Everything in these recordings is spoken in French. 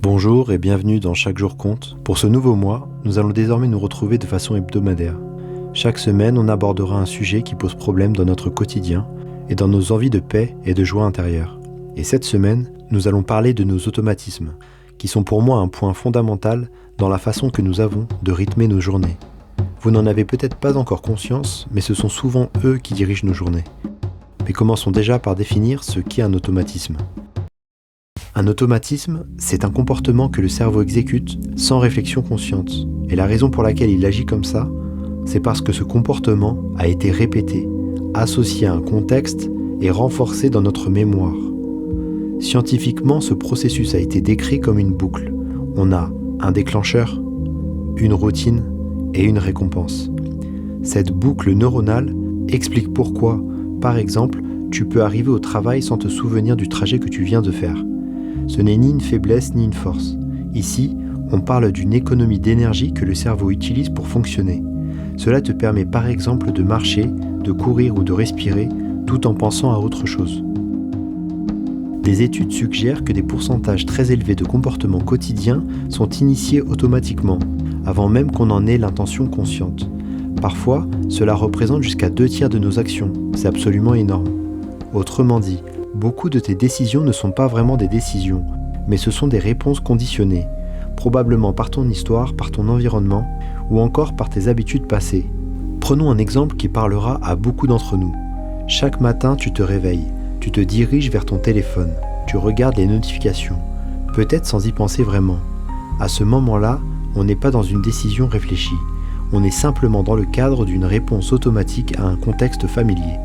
Bonjour et bienvenue dans Chaque jour compte. Pour ce nouveau mois, nous allons désormais nous retrouver de façon hebdomadaire. Chaque semaine, on abordera un sujet qui pose problème dans notre quotidien et dans nos envies de paix et de joie intérieure. Et cette semaine, nous allons parler de nos automatismes, qui sont pour moi un point fondamental dans la façon que nous avons de rythmer nos journées. Vous n'en avez peut-être pas encore conscience, mais ce sont souvent eux qui dirigent nos journées. Mais commençons déjà par définir ce qu'est un automatisme. Un automatisme, c'est un comportement que le cerveau exécute sans réflexion consciente. Et la raison pour laquelle il agit comme ça, c'est parce que ce comportement a été répété, associé à un contexte et renforcé dans notre mémoire. Scientifiquement, ce processus a été décrit comme une boucle. On a un déclencheur, une routine et une récompense. Cette boucle neuronale explique pourquoi, par exemple, tu peux arriver au travail sans te souvenir du trajet que tu viens de faire. Ce n'est ni une faiblesse ni une force. Ici, on parle d'une économie d'énergie que le cerveau utilise pour fonctionner. Cela te permet par exemple de marcher, de courir ou de respirer tout en pensant à autre chose. Des études suggèrent que des pourcentages très élevés de comportements quotidiens sont initiés automatiquement, avant même qu'on en ait l'intention consciente. Parfois, cela représente jusqu'à 2/3 de nos actions. C'est absolument énorme. Autrement dit, beaucoup de tes décisions ne sont pas vraiment des décisions, mais ce sont des réponses conditionnées, probablement par ton histoire, par ton environnement, ou encore par tes habitudes passées. Prenons un exemple qui parlera à beaucoup d'entre nous. Chaque matin, tu te réveilles, tu te diriges vers ton téléphone, tu regardes les notifications, peut-être sans y penser vraiment. À ce moment-là, on n'est pas dans une décision réfléchie, on est simplement dans le cadre d'une réponse automatique à un contexte familier.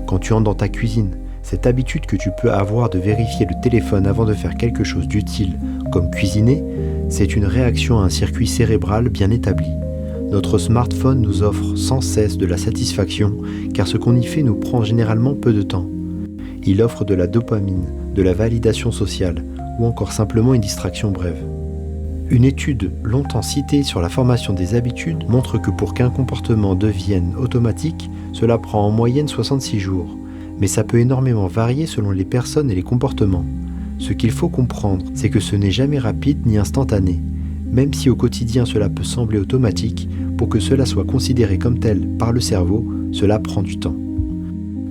Quand tu entres dans ta cuisine, cette habitude que tu peux avoir de vérifier le téléphone avant de faire quelque chose d'utile, comme cuisiner, c'est une réaction à un circuit cérébral bien établi. Notre smartphone nous offre sans cesse de la satisfaction, car ce qu'on y fait nous prend généralement peu de temps. Il offre de la dopamine, de la validation sociale, ou encore simplement une distraction brève. Une étude longtemps citée sur la formation des habitudes montre que pour qu'un comportement devienne automatique, cela prend en moyenne 66 jours. Mais ça peut énormément varier selon les personnes et les comportements. Ce qu'il faut comprendre, c'est que ce n'est jamais rapide ni instantané. Même si au quotidien cela peut sembler automatique, pour que cela soit considéré comme tel par le cerveau, cela prend du temps.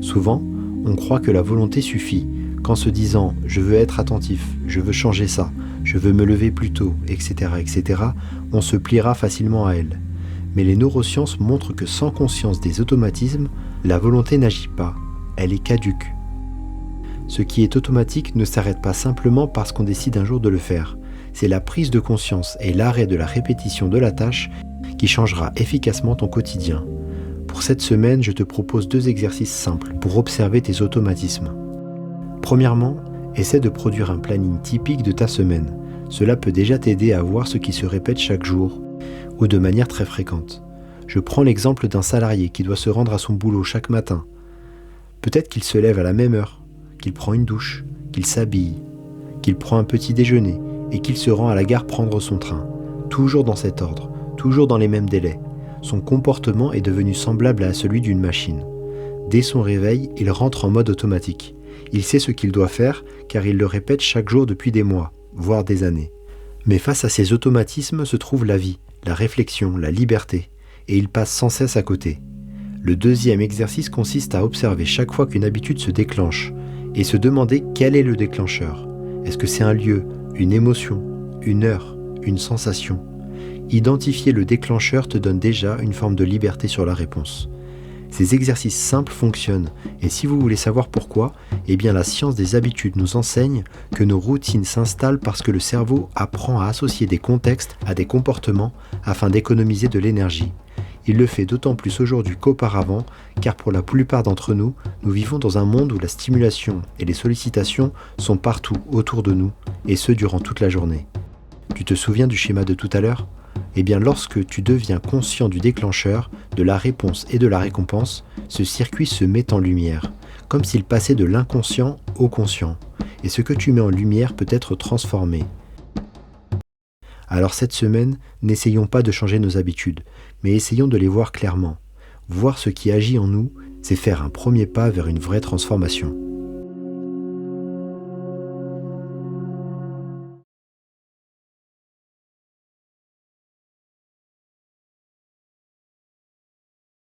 Souvent, on croit que la volonté suffit, qu'en se disant « je veux être attentif, je veux changer ça, je veux me lever plus tôt, etc. etc. », on se pliera facilement à elle. Mais les neurosciences montrent que sans conscience des automatismes, la volonté n'agit pas. Elle est caduque. Ce qui est automatique ne s'arrête pas simplement parce qu'on décide un jour de le faire. C'est la prise de conscience et l'arrêt de la répétition de la tâche qui changera efficacement ton quotidien. Pour cette semaine, je te propose 2 exercices simples pour observer tes automatismes. Premièrement, essaie de produire un planning typique de ta semaine. Cela peut déjà t'aider à voir ce qui se répète chaque jour ou de manière très fréquente. Je prends l'exemple d'un salarié qui doit se rendre à son boulot chaque matin. Peut-être qu'il se lève à la même heure, qu'il prend une douche, qu'il s'habille, qu'il prend un petit déjeuner et qu'il se rend à la gare prendre son train. Toujours dans cet ordre, toujours dans les mêmes délais. Son comportement est devenu semblable à celui d'une machine. Dès son réveil, il rentre en mode automatique. Il sait ce qu'il doit faire car il le répète chaque jour depuis des mois, voire des années. Mais face à ces automatismes se trouve la vie, la réflexion, la liberté, et il passe sans cesse à côté. Le deuxième exercice consiste à observer chaque fois qu'une habitude se déclenche et se demander quel est le déclencheur. Est-ce que c'est un lieu, une émotion, une heure, une sensation ? Identifier le déclencheur te donne déjà une forme de liberté sur la réponse. Ces exercices simples fonctionnent et si vous voulez savoir pourquoi, eh bien la science des habitudes nous enseigne que nos routines s'installent parce que le cerveau apprend à associer des contextes à des comportements afin d'économiser de l'énergie. Il le fait d'autant plus aujourd'hui qu'auparavant, car pour la plupart d'entre nous, nous vivons dans un monde où la stimulation et les sollicitations sont partout autour de nous, et ce durant toute la journée. Tu te souviens du schéma de tout à l'heure ? Eh bien lorsque tu deviens conscient du déclencheur, de la réponse et de la récompense, ce circuit se met en lumière, comme s'il passait de l'inconscient au conscient, et ce que tu mets en lumière peut être transformé. Alors cette semaine, n'essayons pas de changer nos habitudes, mais essayons de les voir clairement. Voir ce qui agit en nous, c'est faire un premier pas vers une vraie transformation.